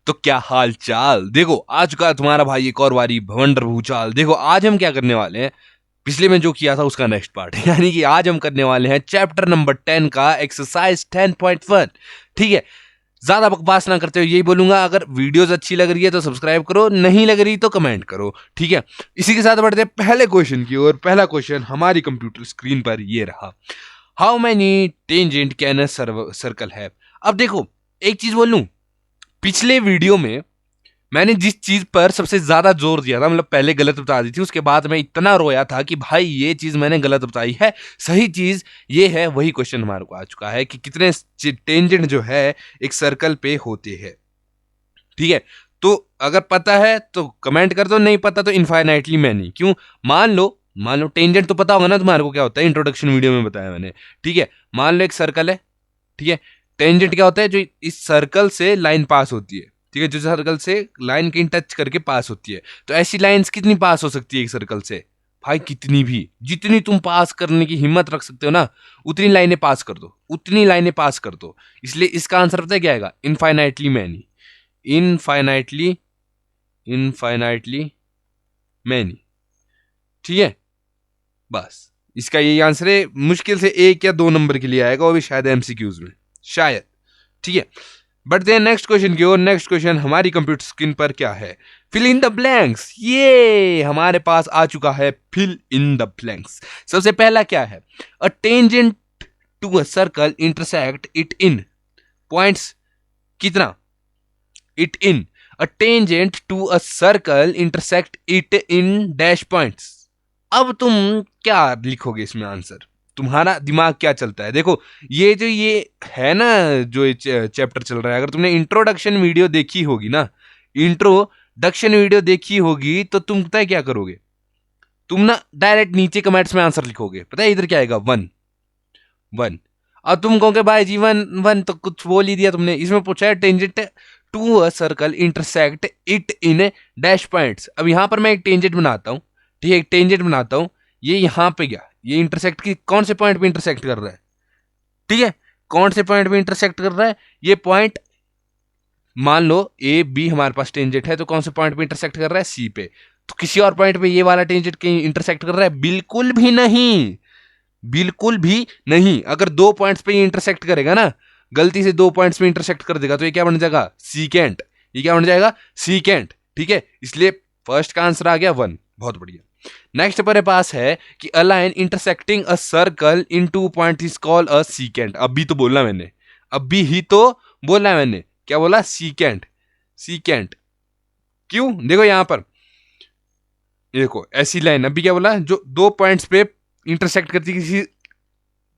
तो क्या हाल चाल। देखो आ चुका है तुम्हारा भाई एक और बारी भवंडर भूचाल। देखो आज हम क्या करने वाले हैं, पिछले में जो किया था उसका नेक्स्ट पार्ट यानी कि आज हम करने वाले हैं चैप्टर नंबर 10 का एक्सरसाइज 10.1। ठीक है, ज्यादा बकवास ना करते हुए यही बोलूंगा, अगर वीडियोस अच्छी लग रही है तो सब्सक्राइब करो, नहीं लग रही तो कमेंट करो। ठीक है, इसी के साथ बढ़ते हैं पहले क्वेश्चन की ओर। पहला क्वेश्चन हमारी कंप्यूटर स्क्रीन पर ये रहा, how many tangent can a circle have. अब देखो एक चीज बोल लूं, पिछले वीडियो में मैंने जिस चीज पर सबसे ज्यादा जोर दिया था, मतलब पहले गलत बता दी थी, उसके बाद मैं इतना रोया था कि भाई ये चीज मैंने गलत बताई है, सही चीज ये है। वही क्वेश्चन हमारे को आ चुका है कि कितने टेंजेंट जो है एक सर्कल पे होते हैं। ठीक है, तो अगर पता है तो कमेंट कर दो, नहीं पता तो इनफाइनाइटली मैनी। क्यों, मान लो टेंजेंट तो पता होगा ना तुम्हारे को क्या होता है, इंट्रोडक्शन वीडियो में बताया मैंने। ठीक है, मान लो एक सर्कल है। ठीक है, टेंजेंट क्या होता है, जो इस सर्कल से लाइन पास होती है। ठीक है, जो सर्कल से लाइन की टच करके पास होती है। तो ऐसी लाइंस कितनी पास हो सकती है एक सर्कल से, भाई कितनी भी, जितनी तुम पास करने की हिम्मत रख सकते हो ना, उतनी लाइनें पास कर दो, उतनी लाइनें पास कर दो। इसलिए इसका आंसर पता है क्या आएगा, infinitely many. Infinitely, infinitely many. ठीक है, बस इसका यही आंसर है। मुश्किल से 1 या 2 नंबर के लिए आएगा, वो भी शायद एमसीक्यूज में, शायद। ठीक है, बढ़ते हैं नेक्स्ट क्वेश्चन की ओर। नेक्स्ट क्वेश्चन हमारी कंप्यूटर स्क्रीन पर क्या है, फिल इन द ब्लैंक्स। ये हमारे पास आ चुका है, फिल इन द ब्लैंक्स। सबसे पहला क्या है, a tangent to a circle intersect it in points. कितना, it in, a tangent to a circle intersect it in dash points. अब तुम क्या लिखोगे इसमें आंसर, तुम्हारा दिमाग क्या चलता है। देखो ये है ना, जो चैप्टर चल रहा है, अगर तुमने इंट्रोडक्शन वीडियो देखी होगी ना, इंट्रोडक्शन वीडियो देखी होगी, तो तुम पता है क्या करोगे, तुम ना डायरेक्ट नीचे कमेंट्स में आंसर लिखोगे। पता है इधर क्या आएगा, 1 1। अब तुम कहोगे भाई जी 1 1 तो कुछ बोल ही दिया तुमने, इसमें पूछा है tangent to a circle intersect it in dash points. अब यहां पर मैं एक टेंजेंट बनाता हूं। ठीक है, एक टेंजेंट बनाता हूं, ये यहां पे गया, ये इंटरसेक्ट की कौन से पॉइंट पे इंटरसेक्ट कर रहा है। ठीक है, कौन से पॉइंट पे इंटरसेक्ट कर रहा है, ये पॉइंट मान लो ए बी हमारे पास टेंजेंट है, तो कौन से पॉइंट पे इंटरसेक्ट कर रहा है, सी पे। तो किसी और पॉइंट पे ये वाला टेंजेंट कहीं इंटरसेक्ट कर रहा है, बिल्कुल भी नहीं, बिल्कुल भी नहीं। अगर 2 पॉइंट्स पे ये इंटरसेक्ट करेगा ना, गलती से 2 पॉइंट्स पे इंटरसेक्ट कर देगा, तो ये क्या बन जाएगा, सीकेंट। ये क्या बन जाएगा, सीकेंट। ठीक है, इसलिए फर्स्ट का आंसर आ गया 1। बहुत बढ़िया। नेक्स्ट हमारे पास है कि a line intersecting a circle in 2 point is called a secant. अभी तो बोला मैंने, अभी ही तो बोला मैंने, क्या बोला, सीकेंट। सीकेंट क्यों, देखो यहां पर, देखो ऐसी लाइन, अभी क्या बोला, जो 2 पॉइंट्स पे इंटरसेक्ट करती है किसी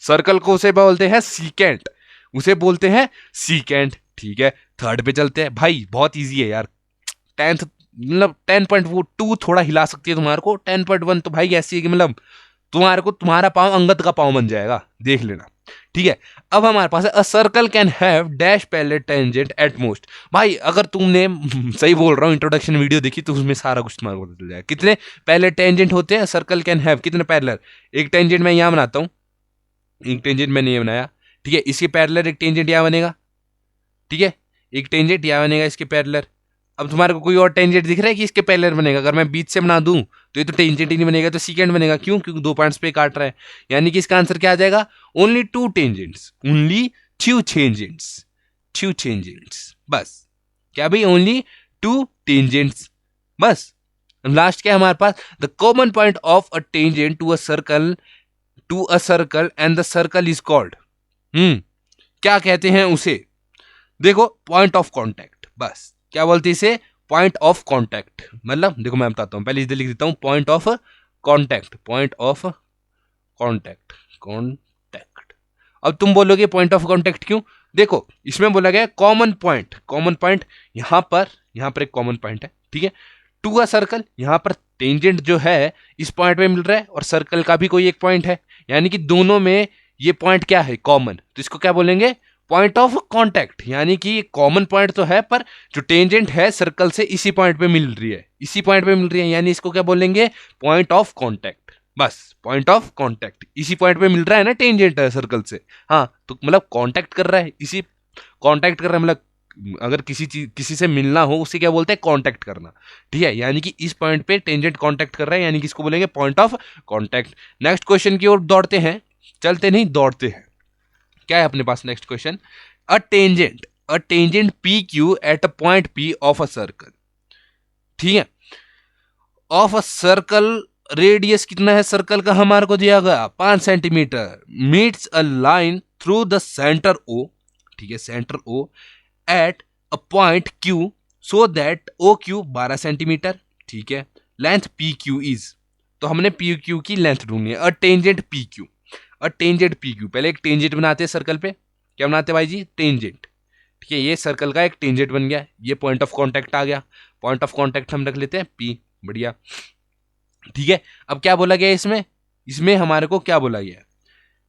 सर्कल को, उसे बोलते हैं सीकेंट, उसे बोलते हैं सीकेंट। ठीक है, थर्ड पे चलते हैं। भाई बहुत इजी है यार, 10th मतलब 10.2 थोड़ा हिला सकती है तुम्हारे को, 10.1 तो भाई ऐसी है कि मतलब तुम्हारे को, तुम्हारा पाँव अंगद का पाँव बन जाएगा, देख लेना। ठीक है, अब हमारे पास है a circle can have dash parallel tangent at most. भाई अगर तुमने सही बोल रहा हूँ, इंट्रोडक्शन वीडियो देखी तो उसमें सारा कुछ तुम्हारे को पता चल जाएगा। कितने पैरेलल टेंजेंट होते हैं, सर्कल कैन हैव कितने पैरेलल। एक टेंजेंट मैं यहाँ बनाता हूँ, एक टेंजेंट मैंने ये बनाया। ठीक है, इसके पैरेलल एक टेंजेंट यहाँ बनेगा। ठीक है, एक टेंजेंट यहाँ बनेगा इसके पैरेलल। अब तुम्हारे को कोई और टेंजेंट दिख रहा है कि इसके पैरेलल बनेगा, अगर मैं बीच से बना दूं तो ये तो टेंजेंट ही नहीं बनेगा, तो सीकेंड बनेगा। क्यों, क्योंकि 2 पॉइंट्स पे काट रहा है। यानी कि इसका आंसर क्या आ जाएगा, only 2 tangents, only 2 tangents, 2 tangents. बस, क्या भाई, ओनली 2 टेंजेंट्स, बस। लास्ट क्या है हमारे पास, the common point of a tangent to a circle, to a circle and the circle is called, क्या कहते हैं उसे, देखो पॉइंट ऑफ कांटेक्ट। बस, क्या बोलते हैं इसे, पॉइंट ऑफ कांटेक्ट। मतलब देखो मैं बताता हूं, पहले इधर लिख देता हूं, point of contact, point of contact, contact. अब तुम बोलोगे पॉइंट ऑफ कांटेक्ट क्यों, देखो इसमें बोला गया कॉमन पॉइंट, कॉमन पॉइंट यहां पर एक कॉमन पॉइंट है। ठीक है, टू अ सर्कल, यहां पर टेंजेंट जो है इस पॉइंट पे मिल रहा है, और सर्कल का भी कोई एक पॉइंट है, यानी कि दोनों में ये पॉइंट क्या है, कॉमन। तो इसको क्या बोलेंगे, पॉइंट ऑफ कांटेक्ट। यानी कि कॉमन पॉइंट तो है, पर जो टेंजेंट है सर्कल से इसी पॉइंट पे मिल रही है, इसी पॉइंट पे मिल रही है, यानी इसको क्या बोलेंगे, पॉइंट ऑफ कांटेक्ट। बस, पॉइंट ऑफ कांटेक्ट, इसी पॉइंट पे मिल रहा है ना टेंजेंट है सर्कल से, हाँ, तो मतलब कांटेक्ट कर रहा है, इसी कांटेक्ट कर रहा है, मतलब अगर किसी से मिलना हो उसे क्या बोलते हैं, कांटेक्ट करना। ठीक है, यानी कि इस पॉइंट पे टेंजेंट कांटेक्ट कर रहा है, यानी कि इसको बोलेंगे point of contact. Next question की ओर दौड़ते हैं, चलते नहीं दौड़ते हैं। क्या है अपने पास next question, a tangent P Q at a point P of a circle. ठीक है, ऑफ अ सर्कल, रेडियस कितना है सर्कल का हमारे को दिया गया 5 centimetre, meets a line through the centre O. ठीक है, centre O at a point Q so that O Q 12 centimetre. ठीक है, लेंथ पी क्यू इज, तो हमने पी क्यू की लेंथ ढूंढनी है। A tangent P Q, a tangent P Q, पहले एक टेंजेंट बनाते हैं सर्कल पे। क्या बनाते हैं भाई जी, टेंजेंट। ठीक है, ये सर्कल का एक टेंजेंट बन गया, ये पॉइंट ऑफ कांटेक्ट आ गया। पॉइंट ऑफ कांटेक्ट हम रख लेते हैं पी, बढ़िया। ठीक है, अब क्या बोला गया इसमें, इसमें हमारे को क्या बोला गया है,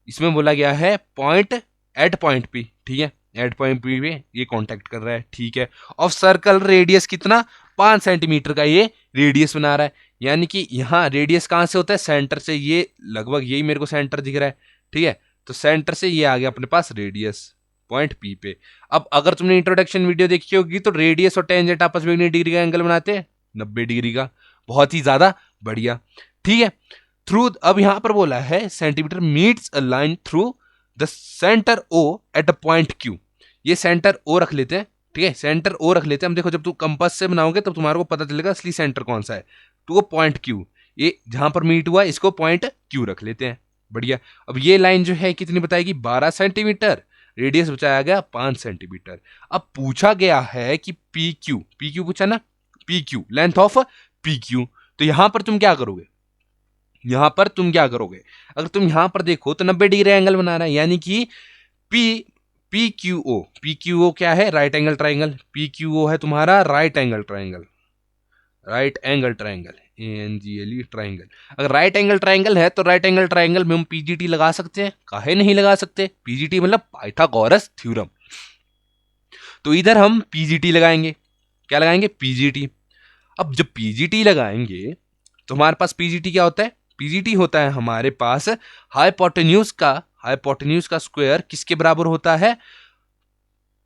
इसमें बोला गया है पॉइंट एट पॉइंट पी। ठीक है, एट पॉइंट पी पे ये कांटेक्ट कर रहा है। ठीक है, ऑफ सर्कल रेडियस कितना, 5 सेंटीमीटर का ये रेडियस बना रहा है, यानी कि यहाँ रेडियस कहाँ से होता है, सेंटर से। ये लगभग यही मेरे को सेंटर दिख रहा है। ठीक है, तो सेंटर से ये आ गया अपने पास रेडियस पॉइंट पी पे। अब अगर तुमने इंट्रोडक्शन वीडियो देखी होगी तो रेडियस और टेंजेंट आपस में 90 डिग्री का एंगल बनाते हैं, 90 डिग्री का, बहुत ही ज्यादा बढ़िया। ठीक है, थ्रू, अब यहां पर बोला है centimetre meets a line through the centre O at a point Q. ये सेंटर ओ रख लेते हैं। ठीक है, सेंटर ओ रख लेते हैं हम। देखो जब तुम कंपास से बनाओगे तब तुम्हारे को पता चलेगा असली सेंटर कौन सा है, तो वो पॉइंट क्यू, ये जहां पर मीट हुआ इसको पॉइंट क्यू रख लेते हैं, बढ़िया। अब ये लाइन जो है कितनी बताएगी, 12 सेंटीमीटर, रेडियस बताया गया 5 सेंटीमीटर। अब पूछा गया है कि पी क्यू, पी क्यू पूछा ना, P Q length of P Q, तो यहां पर तुम क्या करोगे, यहां पर तुम क्या करोगे, अगर तुम यहां पर देखो तो 90 डिग्री एंगल बना रहा है, यानी कि पी पी क्यू ओ क्या है, right angle triangle. P Q O है तुम्हारा right angle triangle, right angle triangle, NGLE triangle. अगर राइट एंगल ट्राइंगल है तो राइट एंगल ट्राइंगल में हम पीजीटी लगा सकते हैं, काहे नहीं लगा सकते, पीजीटी मतलब पाइथागोरस थ्योरम। तो इधर हम पीजीटी लगाएंगे, क्या लगाएंगे, पीजीटी। अब जब पीजीटी लगाएंगे तो हमारे पास पीजीटी क्या होता है, पीजीटी होता है हमारे पास हाइपोटेन्यूज का स्क्वायर किसके बराबर होता है,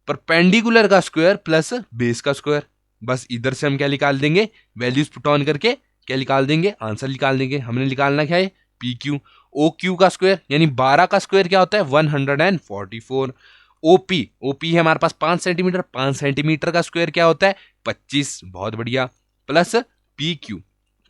परपेंडिकुलर का स्क्वायर प्लस बेस का स्क्वायर। बस इधर से हम क्या निकाल देंगे, वैल्यूज पुट ऑन करके क्या निकाल देंगे, आंसर निकाल देंगे। हमने निकालना क्या है, पी क्यू। ओ क्यू का स्क्वायर यानी 12 का स्क्वायर क्या होता है, 144। ओपी, ओपी है हमारे पास 5 सेंटीमीटर, 5 सेंटीमीटर का स्क्वायर क्या होता है, 25, बहुत बढ़िया, plus P Q.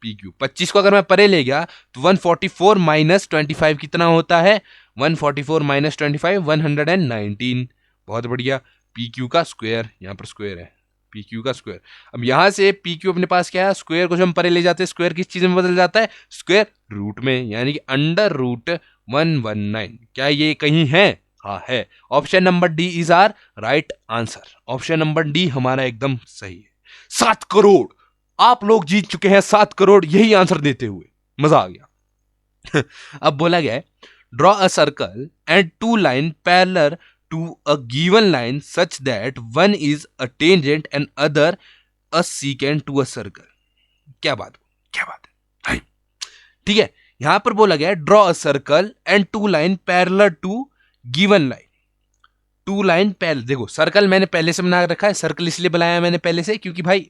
P Q 25 को अगर मैं परे ले गया तो 144 माइनस 25 कितना होता है, 144 माइनस 25 119, बहुत बढ़िया। पी क्यू का स्क्वायर, यहाँ पर स्क्वायर है, पी क्यू का स्क्वायर। अब यहां से पी क्यू अपने पास क्या है, स्क्वायर को जब हम परे ले जाते हैं स्क्वायर किस चीज में बदल जाता है, स्क्वायर रूट में, यानी कि अंडर रूट 119। क्या ये कहीं है, हाँ है। Option number D is our right answer, option number D हमारा एकदम सही है। 7 करोड़ आप लोग जीत चुके हैं, 7 करोड़ यही आंसर देते हुए, मजा आ गया। अब बोला गया है draw a circle and 2 line parallel to a given line such that one is a tangent and other a secant to a circle। क्या बात, क्या बात है, ठीक है। यहां पर बोला गया draw a circle and 2 line parallel to given line. 2 line parallel, देखो सर्कल मैंने पहले से बना रखा है, सर्कल इसलिए बनाया मैंने पहले से क्योंकि भाई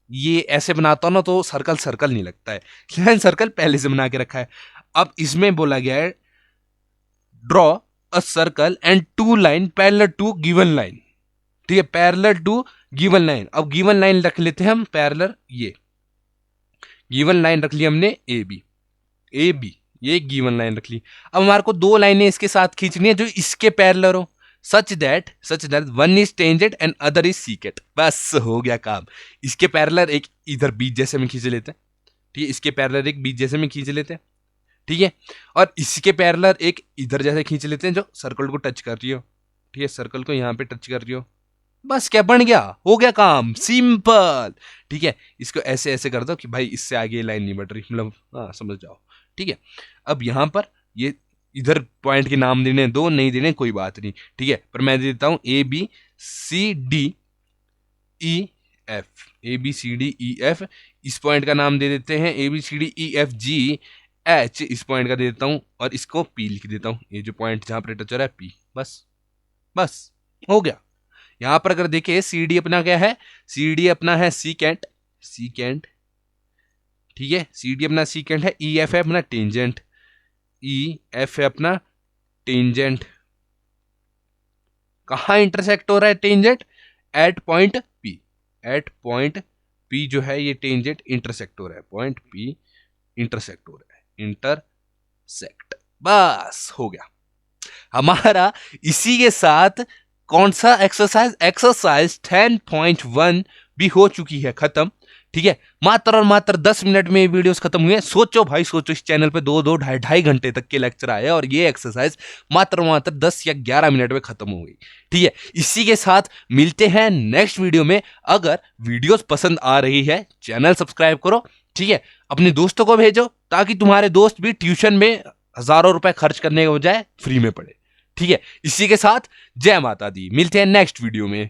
ये ऐसे बनाता हूं ना तो सर्कल सर्कल नहीं लगता है, इसलिए सर्कल पहले से बना के रखा है। अब इसमें बोला गया है draw a circle and 2 line parallel to given line. ठीक है, पैरेलल टू गिवन लाइन। अब गिवन लाइन रख लेते हैं हम पैरेलल, ये गिवन लाइन रख ली हमने ए बी, ये गिवन लाइन रख ली। अब हमारे को 2 लाइनें इसके साथ खींचनी है जो इसके पैरेलल हो, such that one is tangent and other is secant. बस हो गया काम। इसके पैरेलल एक इधर बीच जैसे में खींच लेते हैं, ठीक है, इसके पैरेलल एक बीच जैसे में खींच लेते हैं, ठीक है, और इसके पैरेलल एक इधर जैसे खींच लेते हैं जो सर्कल को टच कर रही हो, ठीक है, सर्कल को यहाँ पे टच कर रही हो। बस क्या बन गया, हो गया काम, सिंपल। ठीक है, इसको ऐसे ऐसे कर दो कि भाई इससे आगे लाइन नहीं बढ़ रही, मतलब हाँ समझ जाओ। ठीक है, अब यहाँ पर ये इधर पॉइंट के नाम देने दो, नहीं देने कोई बात नहीं, ठीक है, पर मैं दे देता हूँ A B C D E F, A B C D E F. इस पॉइंट का नाम दे देते हैं A B C D E F G H, इस पॉइंट का दे देता हूं और इसको पी लिख देता हूं, ये जो पॉइंट जहां पर टच हो रहा है पी। बस बस हो गया, यहां पर अगर देखें सी डी अपना क्या है, सी डी अपना है सीकेंट, सीकेंट, ठीक है, सी डी अपना सीकेंट है, ई एफ है अपना टेंजेंट, ई एफ है अपना टेंजेंट। कहां इंटरसेक्ट हो रहा है tangent? At point P, at point P जो है ये टेंजेंट इंटरसेक्ट हो रहा है, पॉइंट पी इंटरसेक्ट हो रहा है, इंटरसेक्ट। बस हो गया हमारा। इसी के साथ कौन सा एक्सरसाइज, एक्सरसाइज 10.1 भी हो चुकी है खत्म, ठीक है। मात्र और मात्र 10 मिनट में ये वीडियोस खत्म हुए। सोचो भाई सोचो, इस चैनल पे 2-2 ढाई घंटे तक के लेक्चर आए और ये एक्सरसाइज मात्र और मात्र 10 या 11 मिनट में खत्म हो गई, ठीक है। इसी के साथ मिलते हैं नेक्स्ट वीडियो में। अगर वीडियोस पसंद आ रही है चैनल सब्सक्राइब करो, ठीक है, अपने दोस्तों को भेजो ताकि तुम्हारे दोस्त भी ट्यूशन में हजारों रुपए खर्च करने के बजाय फ्री में पढ़े, ठीक है। इसी के साथ जय माता दी, मिलते हैं नेक्स्ट वीडियो में।